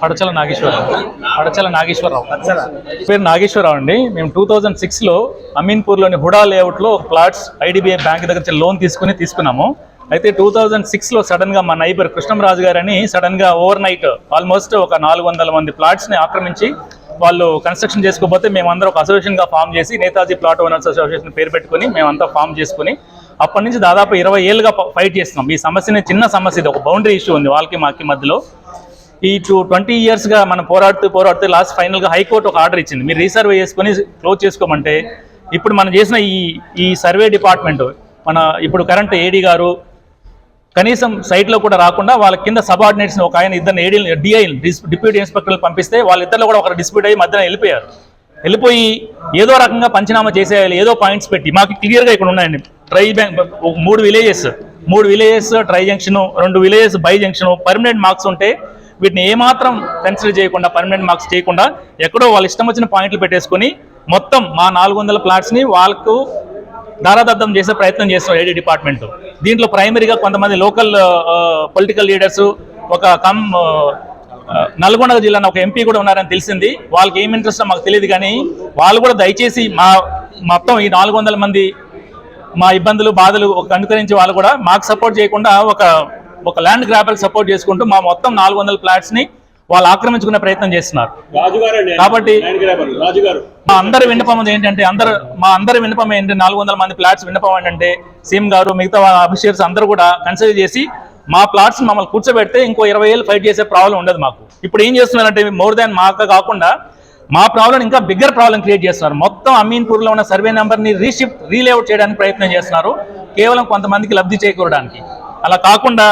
పడచల నాగేశ్వరరావు పేరు నాగేశ్వరరావు అండి. మేము 2006లో అమీన్పూర్లోని హుడా లేఅవుట్లో ప్లాట్స్ ఐడిబిఐ బ్యాంక్ దగ్గర లోన్ తీసుకున్నాము. అయితే 2006లో సడన్గా మా నైబర్ కృష్ణంరాజు గారని సడన్గా ఓవర్ నైట్ ఆల్మోస్ట్ ఒక 400 మంది ప్లాట్స్ని ఆక్రమించి వాళ్ళు కన్స్ట్రక్షన్ చేసుకోకపోతే మేమందరం ఒక అసోసియేషన్గా ఫామ్ చేసి నేతాజీ ప్లాట్ ఓనర్స్ అసోసియేషన్ పేరు పెట్టుకుని మేమంతా ఫామ్ చేసుకుని అప్పటి నుంచి దాదాపు 20 ఏళ్ళుగా ఫైట్ చేస్తున్నాం. ఈ సమస్యని చిన్న సమస్య, ఇది ఒక బౌండరీ ఇష్యూ ఉంది వాళ్ళకి మాకి మధ్యలో. ఈ 20 ఇయర్స్గా మనం పోరాడుతూ లాస్ట్ ఫైనల్గా హైకోర్టు ఒక ఆర్డర్ ఇచ్చింది, మీరు రీసర్వే చేసుకుని క్లోజ్ చేసుకోమంటే. ఇప్పుడు మనం చేసిన ఈ సర్వే డిపార్ట్మెంట్ ఇప్పుడు కరెంట్ ఏడీ గారు కనీసం సైట్లో కూడా రాకుండా వాళ్ళ కింద సబార్డినేట్స్ని ఒక ఆయన ఇద్దరు డిప్యూటీ ఇన్స్పెక్టర్లు పంపిస్తే వాళ్ళిద్దరిలో కూడా ఒకరు డిస్ప్యూట్ అయ్యి మధ్యన వెళ్ళిపోయి ఏదో రకంగా పంచనామా చేసేయాలి, ఏదో పాయింట్స్ పెట్టి మాకు క్లియర్గా ఇక్కడ ఉన్నాయండి. Try bank 3 villages tri junction, 2 villages by junction, permanent marks ఉంటే వీటిని ఏమాత్రం కన్సిడర్ చేయకుండా పర్మనెంట్ మార్క్స్ చేయకుండా ఎక్కడో వాళ్ళు ఇష్టం వచ్చిన పాయింట్లు పెట్టేసుకొని మొత్తం మా 400 ప్లాట్స్ని వాళ్ళకు దారాదత్తం చేసే ప్రయత్నం చేస్తున్నారు ఏడీ డిపార్ట్మెంట్. దీంట్లో ప్రైమరీగా కొంతమంది లోకల్ పొలిటికల్ లీడర్స్, ఒక నల్గొండ జిల్లాలో ఒక ఎంపీ కూడా ఉన్నారని తెలిసింది. వాళ్ళకి ఏం ఇంట్రెస్ట్ మాకు తెలియదు, కానీ వాళ్ళు కూడా దయచేసి మొత్తం ఈ 400 మంది మా ఇబ్బందులు బాధలు అనుకరించి వాళ్ళు కూడా మాకు సపోర్ట్ చేయకుండా ఒక ల్యాండ్ గ్రాబర్కి సపోర్ట్ చేసుకుంటూ మా మొత్తం 400 ప్లాట్స్ని వాళ్ళు ఆక్రమించుకునే ప్రయత్నం చేస్తున్నారు. కాబట్టి మా అందరి విన్నపం ఏంటంటే 400 మంది ప్లాట్స్ విన్నపం ఏంటంటే సీఎం గారు మిగతా అఫీషియల్స్ అందరూ కూడా కన్సిడర్ చేసి మా ప్లాట్స్ మమ్మల్ని కూర్చోబెడితే ఇంకో 20 ఏళ్ళు ఫైట్ చేసే ప్రాబ్లం ఉండదు మాకు. ఇప్పుడు ఏం చేస్తున్నారంటే మోర్ దాన్ మాకు కాకుండా మా ప్రాబ్లం ఇంకా బిగ్గర్ ప్రాబ్లం క్రియేట్ చేస్తున్నారు. మొత్తం అమీన్పూర్లో ఉన్న సర్వే నెంబర్ని రీలేఅవుట్ చేయడానికి ప్రయత్నం చేస్తున్నారు, కేవలం కొంతమందికి లబ్ధి చేకూరడానికి. అలా కాకుండా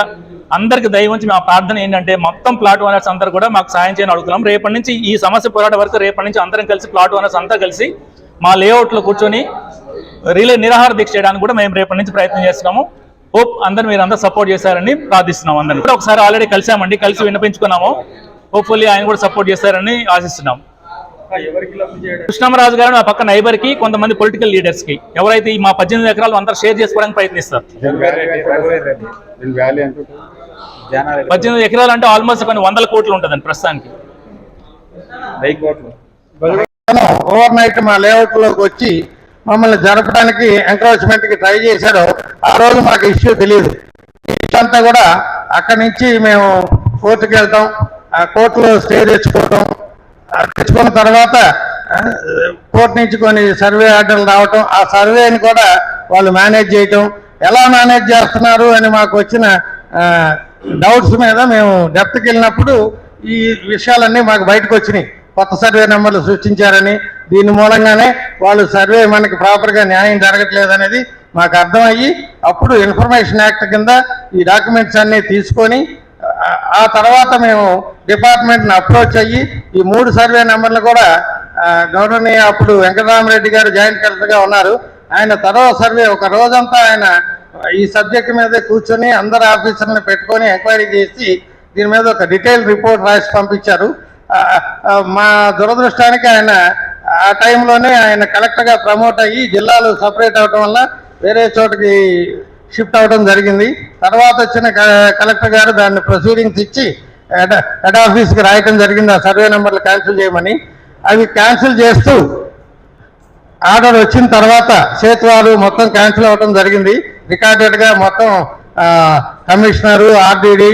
అందరికి దయవంచి మా ప్రార్థన ఏంటంటే మొత్తం ప్లాట్ ఓనర్స్ అందరూ కూడా మాకు సాయం చేయని అడుగుతున్నాం. రేపటి నుంచి ఈ సమస్య పోరాట వరకు రేపటి నుంచి అందరం కలిసి ప్లాట్ ఓనర్స్ అంతా కలిసి మా లేఅవుట్లో కూర్చొని నిరాహార దీక్ష చేయడానికి కూడా మేము రేపటి నుంచి ప్రయత్నం చేస్తున్నాము. హోప్ మీరందరూ సపోర్ట్ చేశారని ప్రార్థిస్తున్నాం. అందరినీ కూడా ఒకసారి ఆల్రెడీ కలిసామండి, కలిసి విన్నపించుకున్నాము. హోప్ఫుల్లీ ఆయన కూడా సపోర్ట్ చేశారని ఆశిస్తున్నాం. కృష్ణంరాజు గారు ఆ పక్క నైబర్కి, కొంతమంది పొలిటికల్ లీడర్స్కి ఎవరైతే మా 18 ఎకరాలు అందరూ షేర్ చేసుకోవడానికి ప్రయత్నిస్తారు. 18 ఎకరాలు అంటే ఆల్మోస్ట్ కొన్ని 100 కోట్లు ఉంటుందండి ప్రస్తుతానికి. ఓవర్ నైట్ మా లేఅవుట్ లోకి వచ్చి మమ్మల్ని జరపడానికి ఎంకరేజ్మెంట్ కి ట్రై చేశారు. ఆ రోజు మాకు ఇష్యూ తెలియదు. ఇష్యూ అంతా కూడా అక్కడి నుంచి మేము కోర్టుకి వెళ్తాం, ఆ కోర్టులో స్టే తెచ్చుకున్న తర్వాత కోర్టు నుంచి కొన్ని సర్వే ఆర్డర్లు రావటం, ఆ సర్వేని కూడా వాళ్ళు మేనేజ్ చేయటం, ఎలా మేనేజ్ చేస్తున్నారు అని మాకు వచ్చిన డౌట్స్ మీద మేము డెప్త్కి వెళ్ళినప్పుడు ఈ విషయాలన్నీ మాకు బయటకు వచ్చినాయి. కొత్త సర్వే నెంబర్లు సృష్టించారని, దీని మూలంగానే వాళ్ళు సర్వే మనకి ప్రాపర్గా న్యాయం జరగట్లేదనేది మాకు అర్థమయ్యి అప్పుడు ఇన్ఫర్మేషన్ యాక్ట్ కింద ఈ డాక్యుమెంట్స్ అన్నీ తీసుకొని ఆ తర్వాత మేము డిపార్ట్మెంట్ని అప్రోచ్ అయ్యి ఈ 3 సర్వే నెంబర్లు కూడా గవర్నర్ అప్పుడు వెంకటరామరెడ్డి గారు జాయింట్ కలెక్టర్గా ఉన్నారు, ఆయన తర్వాత సర్వే ఒక రోజంతా ఆయన ఈ సబ్జెక్ట్ మీదే కూర్చొని అందరు ఆఫీసర్ని పెట్టుకొని ఎంక్వైరీ చేసి దీని మీద ఒక డీటెయిల్ రిపోర్ట్ రాసి పంపించారు. మా దురదృష్టానికి ఆయన ఆ టైంలోనే ఆయన కలెక్టర్గా ప్రమోట్ అయ్యి జిల్లాలు సపరేట్ అవడం వల్ల వేరే చోటకి షిఫ్ట్ అవడం జరిగింది. తర్వాత వచ్చిన కలెక్టర్ గారు దాన్ని ప్రొసీడింగ్స్ ఇచ్చి హెడ్ ఆఫీస్కి రాయటం జరిగింది ఆ సర్వే నెంబర్లు క్యాన్సిల్ చేయమని. అవి క్యాన్సిల్ చేస్తూ ఆర్డర్ వచ్చిన తర్వాత సేతువారు మొత్తం క్యాన్సిల్ అవ్వడం జరిగింది. రికార్డెడ్గా మొత్తం కమిషనరు, ఆర్డీడీ,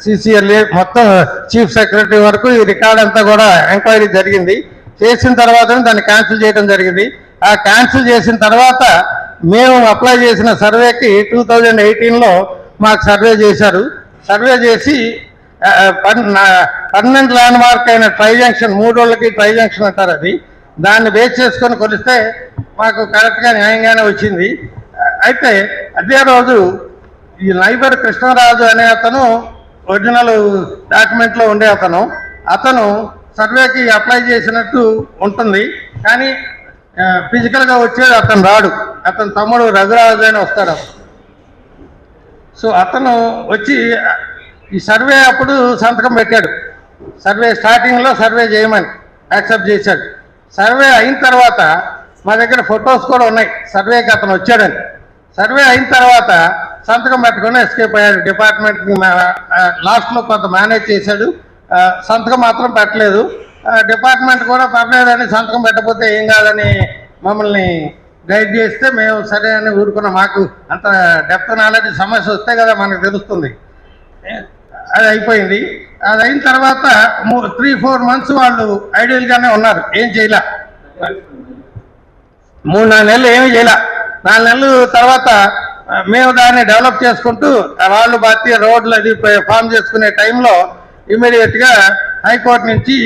సిసిఎల్ఏ మొత్తం చీఫ్ సెక్రటరీ వరకు ఈ రికార్డ్ అంతా కూడా ఎంక్వైరీ జరిగింది. చేసిన తర్వాతనే దాన్ని క్యాన్సిల్ చేయడం జరిగింది. ఆ క్యాన్సిల్ చేసిన తర్వాత మేము అప్లై చేసిన సర్వేకి 2018లో మాకు సర్వే చేశారు. సర్వే చేసి పర్మనెంట్ ల్యాండ్ మార్క్ అయిన ట్రై జంక్షన్, 3 రోజులకి ట్రై జంక్షన్ అంటారు, అది దాన్ని బేస్ చేసుకొని కొలిస్తే మాకు కరెక్ట్గా న్యాయంగానే వచ్చింది. అయితే అదే రోజు ఈ నైబర్ కృష్ణరాజు అనే అతను ఒరిజినల్ డాక్యుమెంట్లో ఉండే అతను సర్వేకి అప్లై చేసినట్టు ఉంటుంది, కానీ ఫిజికల్గా వచ్చేది అతను రాడు. అతని తమ్ముడు రఘురాజు అని వస్తాడు. సో అతను వచ్చి ఈ సర్వే అప్పుడు సంతకం పెట్టాడు. సర్వే స్టార్టింగ్లో సర్వే చేయమని యాక్సెప్ట్ చేశాడు. సర్వే అయిన తర్వాత మా దగ్గర ఫొటోస్ కూడా ఉన్నాయి సర్వేకి అతను వచ్చాడని. సర్వే అయిన తర్వాత సంతకం పెట్టుకుని ఎస్కేప్ అయ్యాడు. డిపార్ట్మెంట్ని లాస్ట్లో కొంత మేనేజ్ చేశాడు. సంతకం మాత్రం పెట్టలేదు. డిపార్ట్మెంట్ కూడా పర్లేదని సంతకం పెట్టకపోతే ఏం కాదని మమ్మల్ని గైడ్ చేస్తే మేము సరే అని ఊరుకున్నాం. మాకు అంత డెప్త్ నాలెడ్జ్ సమస్య వస్తే కదా మనకు తెలుస్తుంది. అది అయిపోయింది. అది అయిన తర్వాత 3-4 months వాళ్ళు ఐడియల్గానే ఉన్నారు, ఏం చేయలే. 3-4 నెలలు ఏమీ చేయలే. 4 నెలలు తర్వాత మేము దాన్ని డెవలప్ చేసుకుంటూ వాళ్ళు బాధ్య రోడ్లు అది ఫామ్ చేసుకునే టైంలో ఇమీడియట్గా హైకోర్టు నుంచి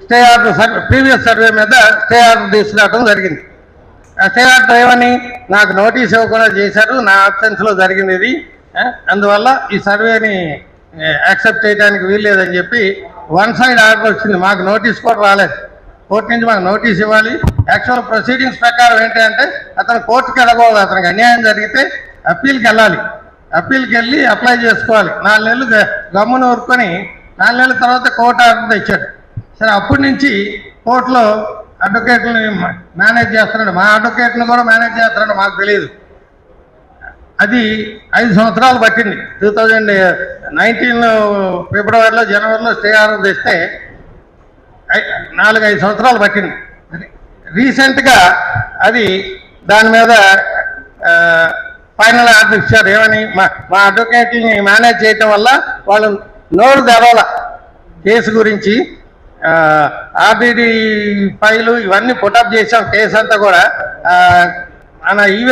స్టే ఆర్డర్, ప్రీవియస్ సర్వే మీద స్టే ఆర్డర్ తీసుకురావడం జరిగింది. స్టే ఆర్డర్ ఏమని నాకు నోటీస్ ఇవ్వకుండా చేశారు, నా అబ్సెన్స్లో జరిగింది ఇది, అందువల్ల ఈ సర్వేని యాక్సెప్ట్ చేయడానికి వీల్లేదని చెప్పి 1 side ఆర్డర్ వచ్చింది. మాకు నోటీస్ కూడా రాలేదు. కోర్టు నుంచి మాకు నోటీస్ ఇవ్వాలి. యాక్చువల్ ప్రొసీడింగ్స్ ప్రకారం ఏంటంటే అతను కోర్టుకి వెళ్ళకూడదు, అతనికి అన్యాయం జరిగితే అప్పీల్కి వెళ్ళాలి. అప్పీల్కి వెళ్ళి అప్లై చేసుకోవాలి. 4 నెలలు గమ్మున ఊరుకొని 4 నెలల తర్వాత కోర్టు ఆర్డర్ తెచ్చాడు. సరే, అప్పటి నుంచి కోర్టులో అడ్వకేట్ని మేనేజ్ చేస్తున్నాడు. మా అడ్వకేట్ని కూడా మేనేజ్ చేస్తున్నాడు, మాకు తెలియదు. అది 5 సంవత్సరాలు పట్టింది. 2019 ఫిబ్రవరిలో జనవరిలో స్టే ఆర్డర్ తెస్తే 4-5 సంవత్సరాలు పట్టింది. రీసెంట్గా అది దాని మీద ఫైనల్ ఆర్డర్ ఇచ్చారు. ఏమని, మా అడ్వకేట్ని మేనేజ్ చేయటం వల్ల వాళ్ళు నోరు తెరవాల కేసు గురించి. ఆర్డిడి ఫైలు ఇవన్నీ పుటప్ చేసాం, కేసు అంతా కూడా మన